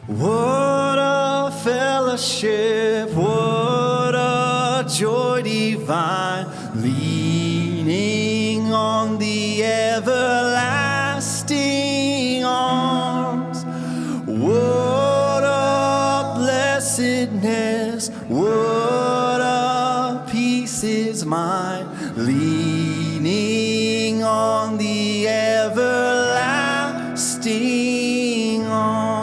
What a fellowship, what a joy divine, leaning on the everlasting arms. What a blessedness, what a peace is mine, leaning on the everlasting arms.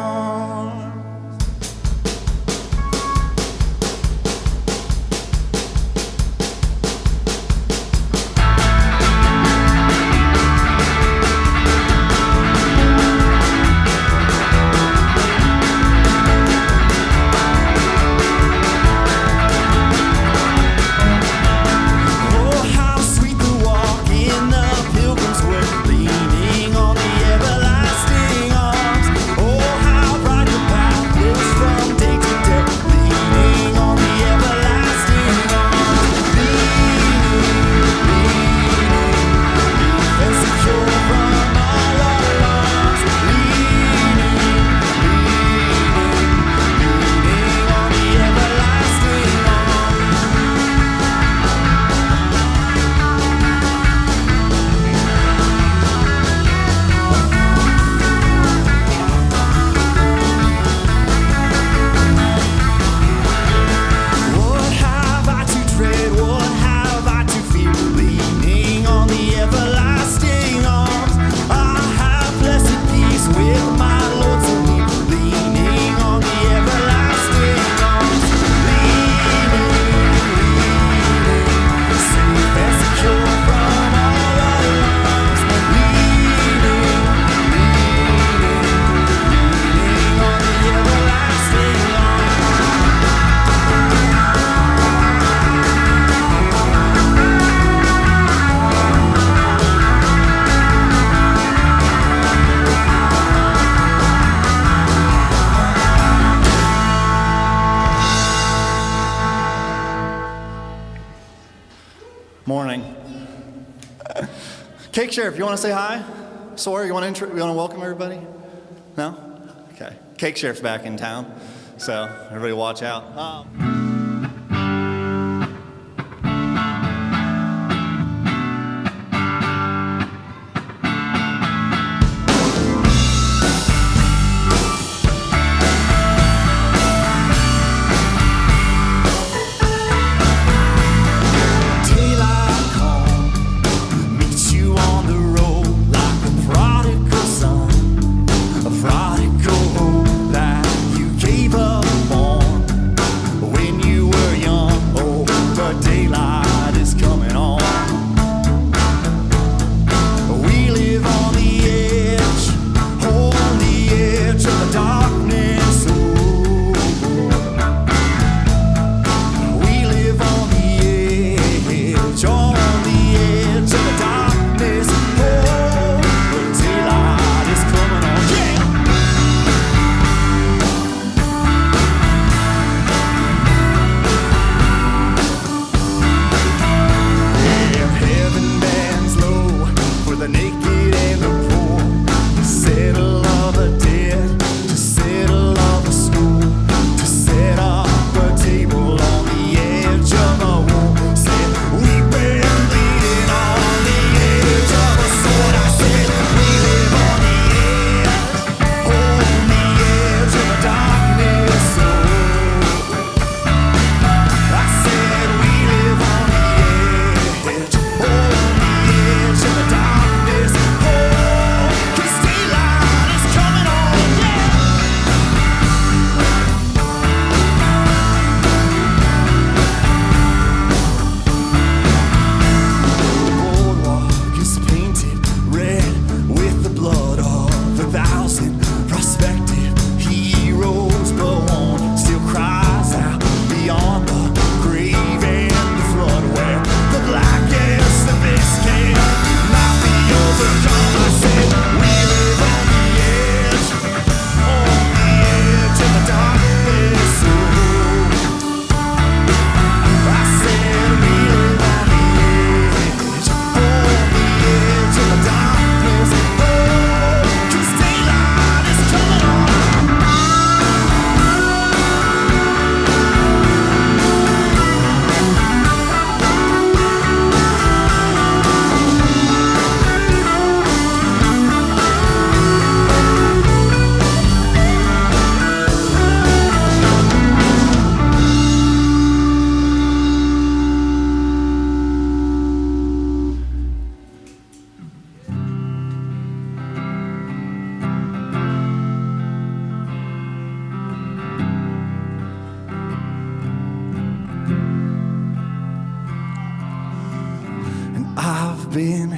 Morning. Cake Sheriff, you want to say hi? Sawyer, you want to welcome everybody? No? Okay. Cake Sheriff's back in town, so everybody watch out. Prodigal that you gave up on when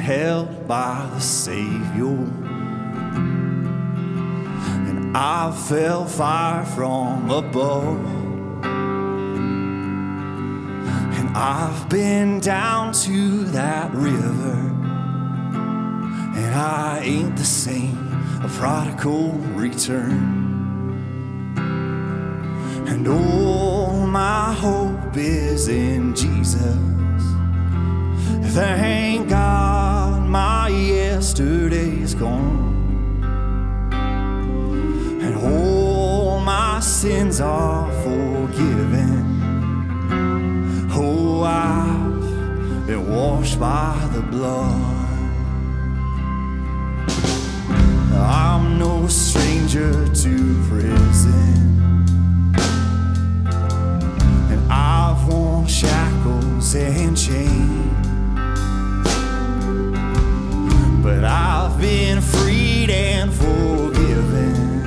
held by the Savior. And I felt fire from above. And I've been down to that river, and I ain't the same, a prodigal return. And all my hope is in Jesus. Thank God my yesterday's gone, and all my sins are forgiven. Oh, I've been washed by the blood. I'm no stranger to prison, and I've worn shackles and chains, but I've been freed and forgiven.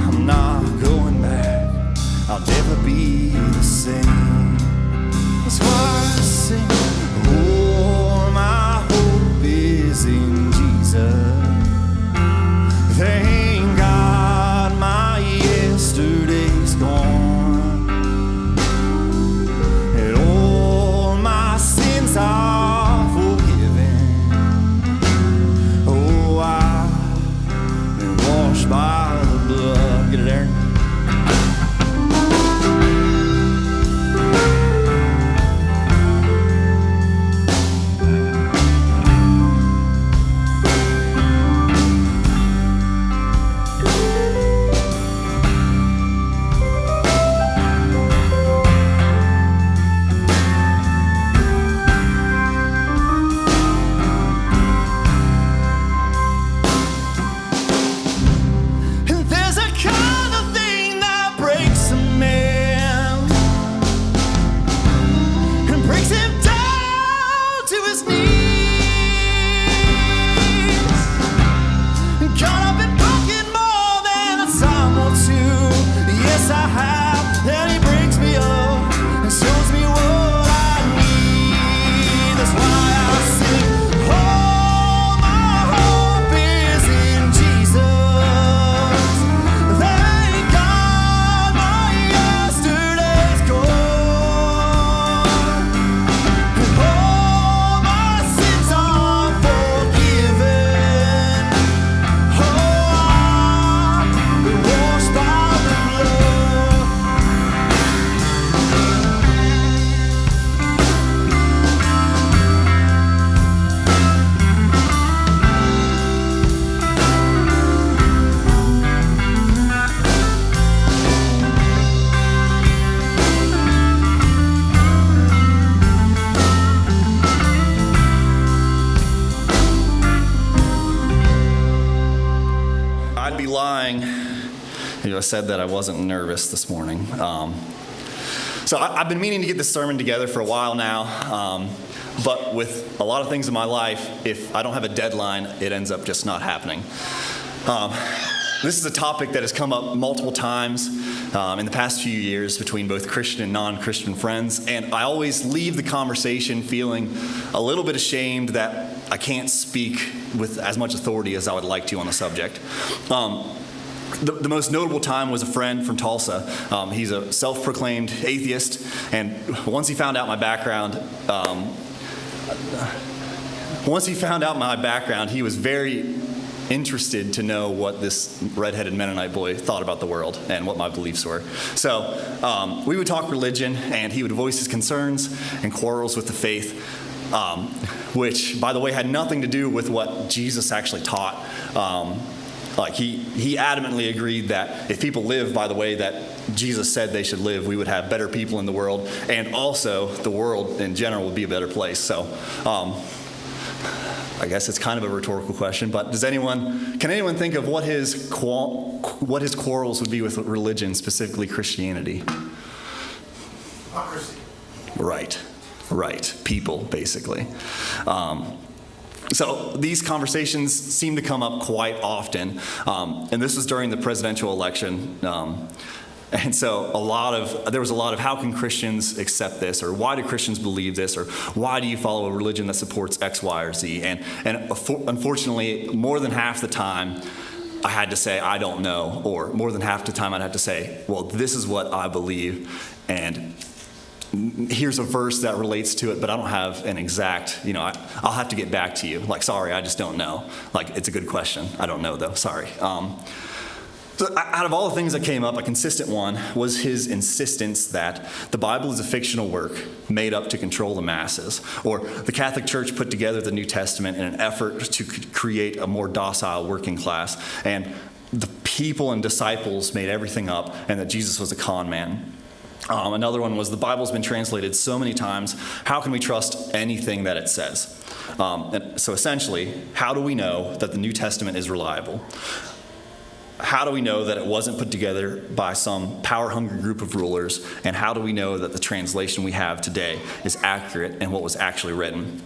I'm not going back, I'll never be the same. That's why I sing, oh, my hope is in Jesus. Thank God my yesterday's gone, and all my sins are forgiven. Oh, I've been washed by the blood. Get it, Aaron? I said that I wasn't nervous this morning. So I've been meaning to get this sermon together for a while now, but with a lot of things in my life, if I don't have a deadline, it ends up just not happening. This is a topic that has come up multiple times in the past few years between both Christian and non-Christian friends, and I always leave the conversation feeling a little bit ashamed that I can't speak with as much authority as I would like to on the subject. The most notable time was a friend from Tulsa. He's a self-proclaimed atheist, and once he found out my background, he was very interested to know what this redheaded Mennonite boy thought about the world and what my beliefs were. So we would talk religion, and he would voice his concerns and quarrels with the faith, which, by the way, had nothing to do with what Jesus actually taught. Like he adamantly agreed that if people live by the way that Jesus said they should live, we would have better people in the world, and also the world in general would be a better place. So I guess it's kind of a rhetorical question, but can anyone think of what his quarrels would be with religion, specifically Christianity? Hypocrisy. Right. People, basically. So these conversations seem to come up quite often, and this was during the presidential election. And so there was a lot of how can Christians accept this, or why do Christians believe this, or why do you follow a religion that supports X, Y, or Z? And unfortunately, more than half the time, I had to say, I don't know, or more than half the time I'd have to say, well, this is what I believe, and here's a verse that relates to it, but I don't have an exact, I'll have to get back to you. Like, sorry, I just don't know. Like, it's a good question. I don't know, though. Sorry. So out of all the things that came up, a consistent one was his insistence that the Bible is a fictional work made up to control the masses, or the Catholic Church put together the New Testament in an effort to create a more docile working class, and the people and disciples made everything up, and that Jesus was a con man. Another one was the Bible's been translated so many times, how can we trust anything that it says? And so essentially, how do we know that the New Testament is reliable? How do we know that it wasn't put together by some power-hungry group of rulers? And how do we know that the translation we have today is accurate and what was actually written?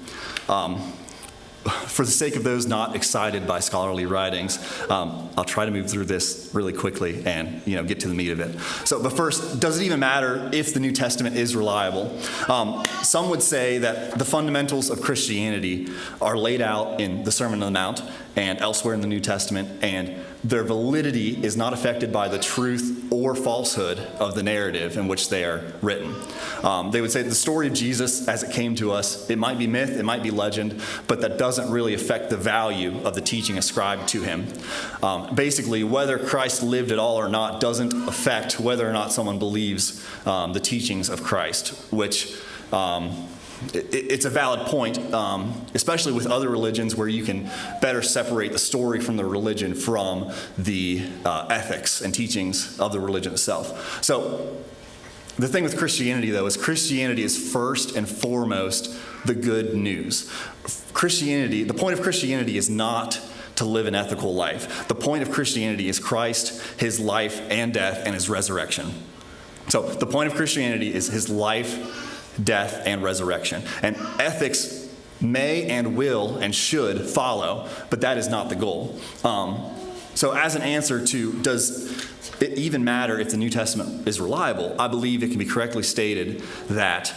For the sake of those not excited by scholarly writings, I'll try to move through this really quickly and get to the meat of it. But first, does it even matter if the New Testament is reliable? Some would say that the fundamentals of Christianity are laid out in the Sermon on the Mount and elsewhere in the New Testament, and their validity is not affected by the truth or falsehood of the narrative in which they are written. They would say the story of Jesus as it came to us, it might be myth, it might be legend, but that doesn't really affect the value of the teaching ascribed to him. Basically, whether Christ lived at all or not doesn't affect whether or not someone believes the teachings of Christ, which it's a valid point, especially with other religions where you can better separate the story from the religion from the ethics and teachings of the religion itself. So the thing with Christianity, though, is Christianity is first and foremost the good news. The point of Christianity is not to live an ethical life. The point of Christianity is Christ, his life and death, and his resurrection. So the point of Christianity is his life, death, and resurrection. And ethics may and will and should follow, but that is not the goal. So as an answer to does it even matter if the New Testament is reliable, I believe it can be correctly stated that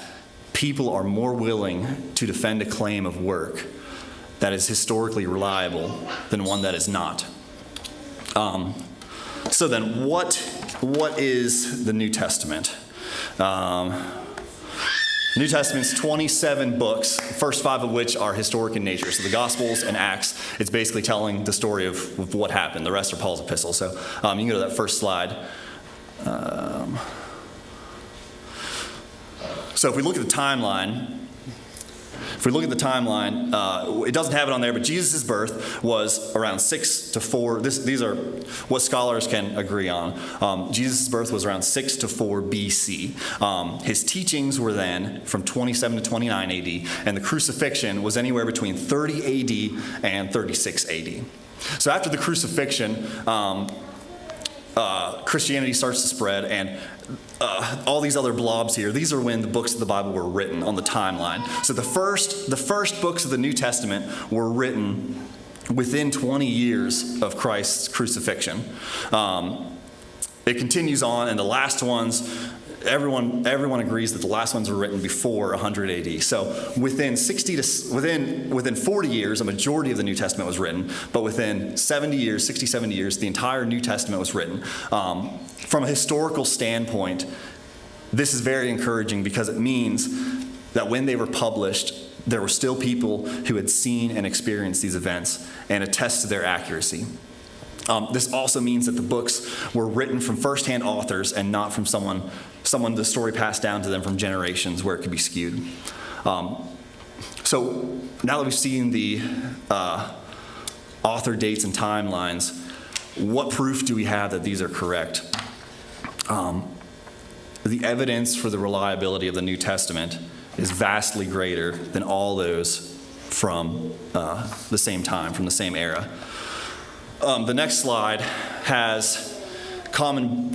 people are more willing to defend a claim of work that is historically reliable than one that is not. So then what is the New Testament? The New Testament's 27 books, the first 5 of which are historic in nature. So the Gospels and Acts, it's basically telling the story of what happened. The rest are Paul's epistles. So you can go to that first slide. So if we look at the timeline, it doesn't have it on there, but Jesus' birth was around 6 to 4. These are what scholars can agree on. Jesus' birth was around 6 to 4 BC. His teachings were then from 27 to 29 AD, and the crucifixion was anywhere between 30 AD and 36 AD. So after the crucifixion, Christianity starts to spread, and all these other blobs here, these are when the books of the Bible were written on the timeline. So the first books of the New Testament were written within 20 years of Christ's crucifixion. It continues on, and the last ones, everyone agrees that the last ones were written before 100 AD. So within 40 years, a majority of the New Testament was written, but within 70 years, the entire New Testament was written. From a historical standpoint, this is very encouraging because it means that when they were published, there were still people who had seen and experienced these events and attest to their accuracy. This also means that the books were written from firsthand authors and not from someone the story passed down to them from generations where it could be skewed. So now that we've seen the author dates and timelines, what proof do we have that these are correct? The evidence for the reliability of the New Testament is vastly greater than all those from the same time, from the same era. The next slide has common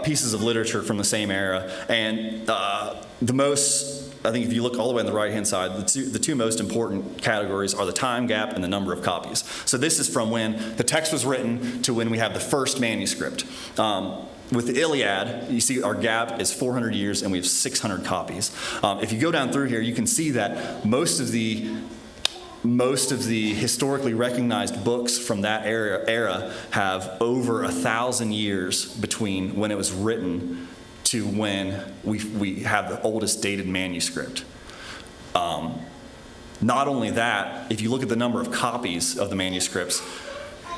pieces of literature from the same era, and the most I think if you look all the way on the right-hand side, the two most important categories are the time gap and the number of copies. So this is from when the text was written to when we have the first manuscript. With the Iliad, you see our gap is 400 years and we have 600 copies. If you go down through here, you can see that most of the historically recognized books from that era have over 1,000 years between when it was written to when we have the oldest dated manuscript. Not only that, if you look at the number of copies of the manuscripts,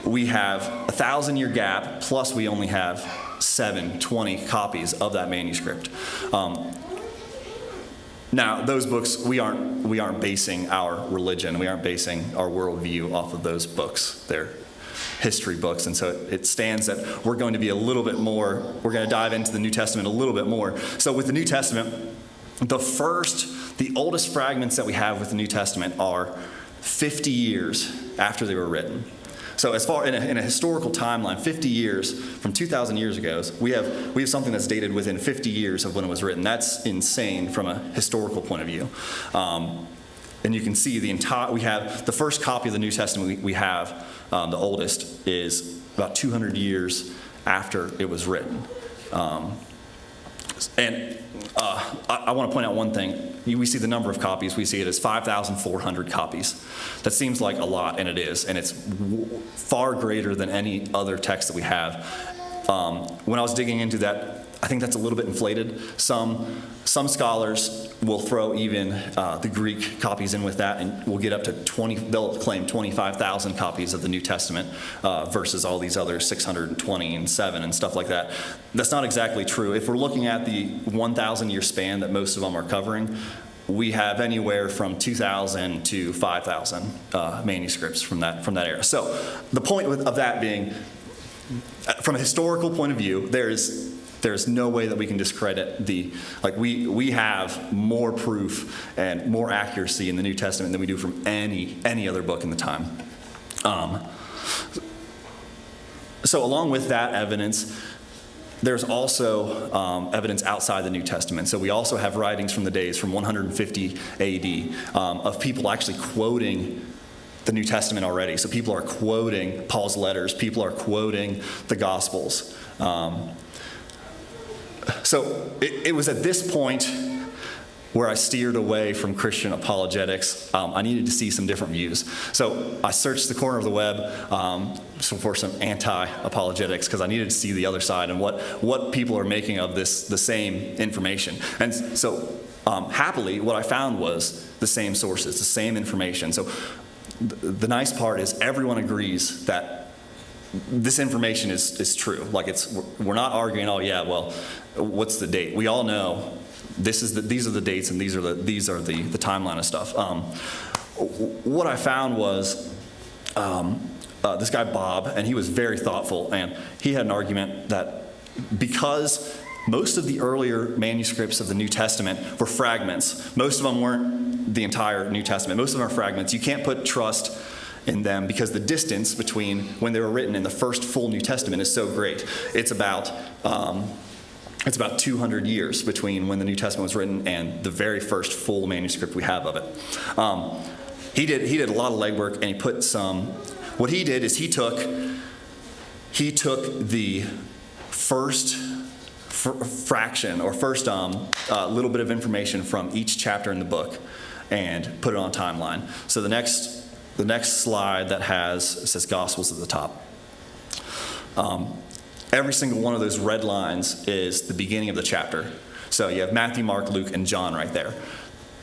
we have a 1,000-year gap, plus we only have 20 copies of that manuscript. Now, those books, we aren't basing our religion, we aren't basing our worldview off of those books. They're history books, and so it stands that we're going to be a little bit more, we're going to dive into the New Testament a little bit more. So with the New Testament, the oldest fragments that we have with the New Testament are 50 years after they were written. So as far in a historical timeline, 50 years from 2,000 years ago, we have something that's dated within 50 years of when it was written. That's insane from a historical point of view. And you can see we have the first copy of the New Testament we have, the oldest, is about 200 years after it was written. I want to point out one thing. We see the number of copies. We see it as 5,400 copies. That seems like a lot, and it is. And it's far greater than any other text that we have. When I was digging into that, I think that's a little bit inflated. Some scholars will throw even the Greek copies in with that, and we'll get up to they'll claim 25,000 copies of the New Testament versus all these other 620 and 7 and stuff like that. That's not exactly true. If we're looking at the 1,000-year span that most of them are covering, we have anywhere from 2,000 to 5,000 manuscripts from that era. So the point of that being, from a historical point of view, there's no way that we can discredit we have more proof and more accuracy in the New Testament than we do from any other book in the time. So along with that evidence, there's also evidence outside the New Testament. So we also have writings from the days from 150 AD of people actually quoting the New Testament already. So people are quoting Paul's letters. People are quoting the Gospels. So it was at this point where I steered away from Christian apologetics. I needed to see some different views. So I searched the corner of the web for some anti-apologetics because I needed to see the other side and what people are making of the same information. And so happily, what I found was the same sources, the same information. So the nice part is everyone agrees that this information is true. We're not arguing, oh yeah, well, what's the date? We all know these are the dates and these are the timeline of stuff. What I found was this guy Bob, and he was very thoughtful, and he had an argument that because most of the earlier manuscripts of the New Testament were fragments, most of them weren't the entire New Testament, most of them are fragments, you can't put trust in them because the distance between when they were written and the first full New Testament is so great. It's about 200 years between when the New Testament was written and the very first full manuscript we have of it. He did a lot of legwork, and he put some. What he did is he took the first fraction or first little bit of information from each chapter in the book and put it on a timeline. So the next slide says Gospels at the top. Every single one of those red lines is the beginning of the chapter. So you have Matthew, Mark, Luke, and John right there.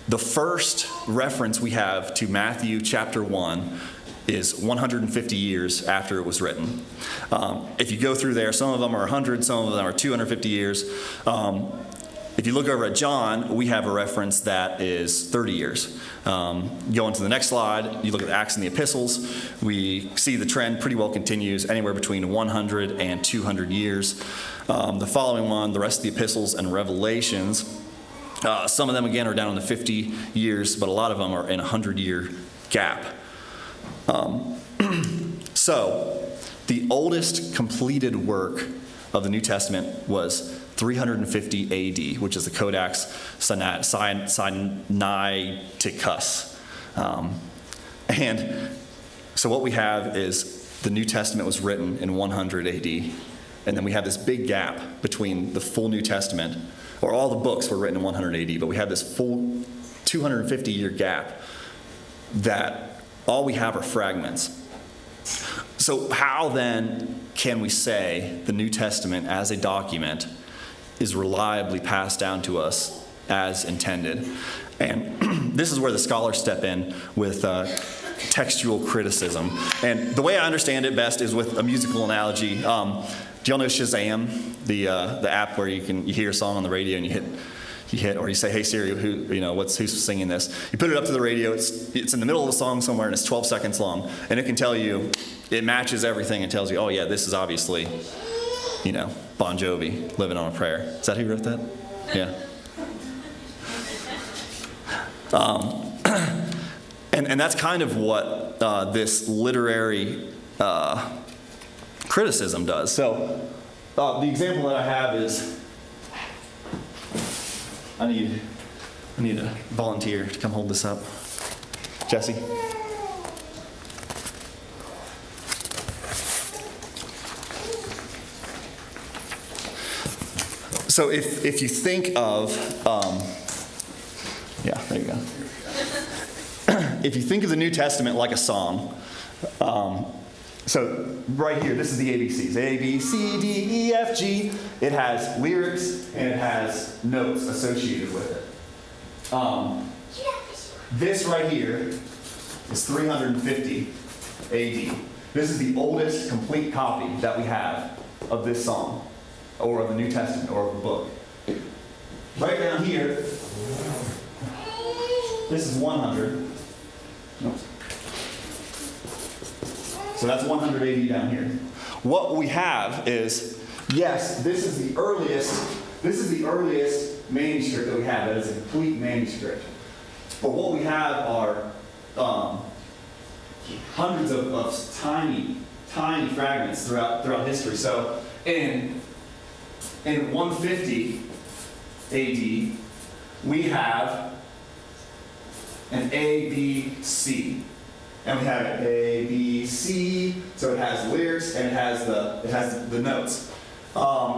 The first reference we have to Matthew chapter 1 is 150 years after it was written. If you go through there, some of them are 100, some of them are 250 years. If you look over at John, we have a reference that is 30 years. Go on to the next slide, you look at the Acts and the Epistles, we see the trend pretty well continues anywhere between 100 and 200 years. The following one, the rest of the Epistles and Revelations, some of them again are down in the 50 years, but a lot of them are in a 100-year gap. So, the oldest completed work of the New Testament was 350 AD, which is the Codex Sinaiticus. And so what we have is the New Testament was written in 100 AD, and then we have this big gap between the full New Testament, or all the books were written in 100 AD, but we have this full 250-year gap that all we have are fragments. So how then can we say the New Testament as a document is reliably passed down to us as intended? And this is where the scholars step in with textual criticism. And the way I understand it best is with a musical analogy. Do y'all know Shazam, the app where you hear a song on the radio and you hit, or you say, "Hey Siri, who's singing this?" You put it up to the radio. It's in the middle of the song somewhere, and it's 12 seconds long, and it can tell you, it matches everything. It tells you, "Oh yeah, this is obviously, Bon Jovi, Living on a Prayer." Is that who wrote that? Yeah. And that's kind of what this literary criticism does. So the example that I have is, I need a volunteer to come hold this up. Jesse? So if you think of, yeah, there you go. If you think of the New Testament like a song, so right here, this is the ABCs. A, B, C, D, E, F, G. It has lyrics and it has notes associated with it. This right here is 350 AD. This is the oldest complete copy that we have of this song, or of the New Testament, or of the book. Right down here, this is 100. Oops. So that's 100 AD down here. What we have is, yes, this is the earliest manuscript that we have. That is a complete manuscript. But what we have are hundreds of tiny fragments throughout history. So in 150 AD, we have an A, B, C. And we have an A, B, C, so it has lyrics and it has the notes.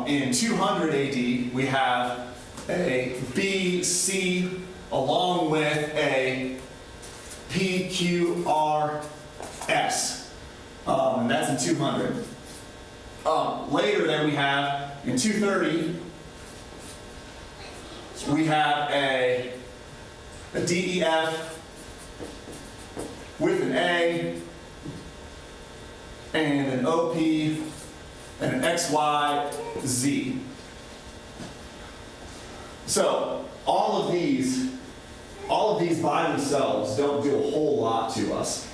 In 200 AD, we have a B, C, along with a P, Q, R, S. And that's in 200. Later then we have, in 230, we have a D, E, F, with an A, and an OP, and an X, Y, Z. So all of these by themselves don't do a whole lot to us.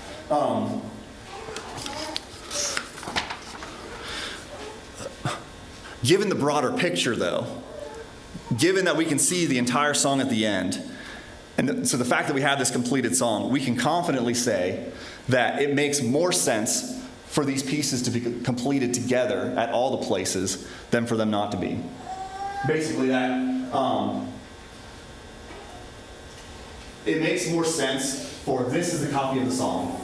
Given the broader picture, though, given that we can see the entire song at the end, and so the fact that we have this completed song, we can confidently say that it makes more sense for these pieces to be completed together at all the places than for them not to be. Basically that, it makes more sense for this is the copy of the song.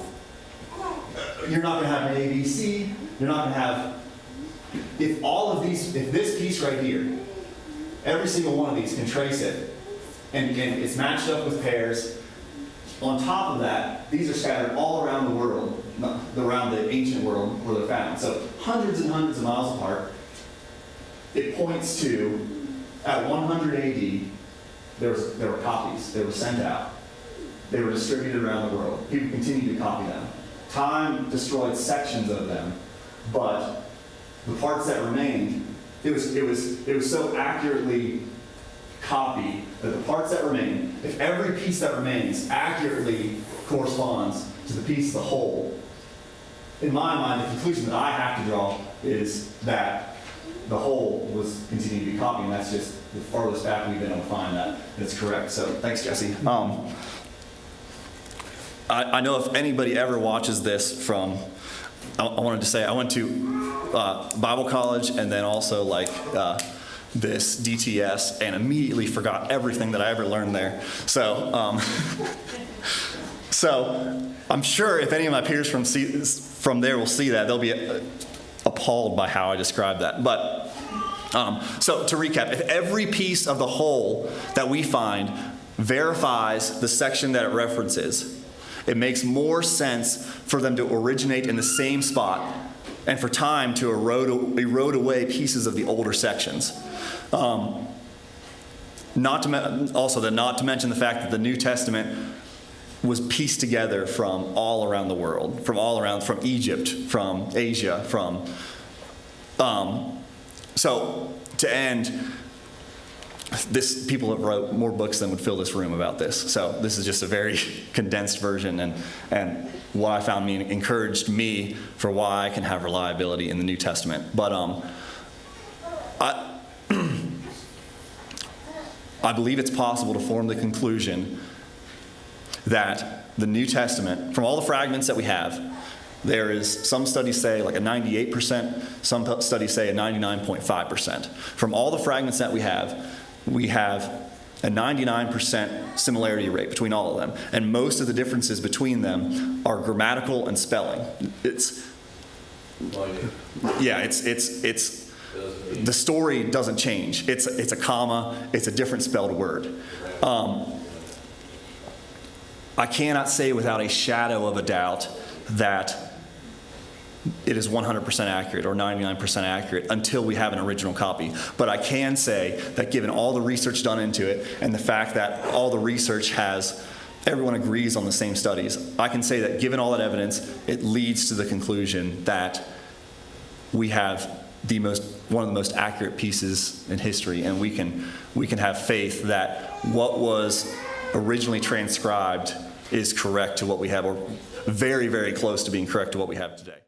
You're not going to have an A, B, C. You're not going to have, if this piece right here, every single one of these can trace it, and it's matched up with pairs. On top of that, these are scattered all around the world, around the ancient world where they're found. So hundreds and hundreds of miles apart. It points to, at 100 AD, there were copies. They were sent out. They were distributed around the world. People continued to copy them. Time destroyed sections of them, but the parts that remained, it was so accurately copied that the parts that remain, if every piece that remains accurately corresponds to the piece of the whole, in my mind, the conclusion that I have to draw is that the whole was continuing to be copied, and that's just the farthest back we've been able to find that it's correct. So thanks, Jesse. I know if anybody ever watches this from, I wanted to say I went to Bible college and then also this DTS and immediately forgot everything that I ever learned there. So, so I'm sure if any of my peers from there will see that, they'll be appalled by how I describe that. But so to recap, if every piece of the whole that we find verifies the section that it references, it makes more sense for them to originate in the same spot and for time to erode away pieces of the older sections. Not to mention the fact that the New Testament was pieced together from all around the world, from Egypt, from Asia, so to end, people have wrote more books than would fill this room about this. So this is just a very condensed version, and what I found encouraged me for why I can have reliability in the New Testament. But I believe it's possible to form the conclusion that the New Testament, from all the fragments that we have, there is, some studies say like a 98%, some studies say a 99.5%. From all the fragments that we have a 99% similarity rate between all of them. And most of the differences between them are grammatical and spelling. It's the story doesn't change. It's a comma, it's a different spelled word. I cannot say without a shadow of a doubt that it is 100% accurate or 99% accurate until we have an original copy. But I can say that given all the research done into it and the fact that all the research everyone agrees on the same studies, I can say that given all that evidence, it leads to the conclusion that we have one of the most accurate pieces in history, and we can have faith that what was originally transcribed is correct to what we have, or very, very close to being correct to what we have today.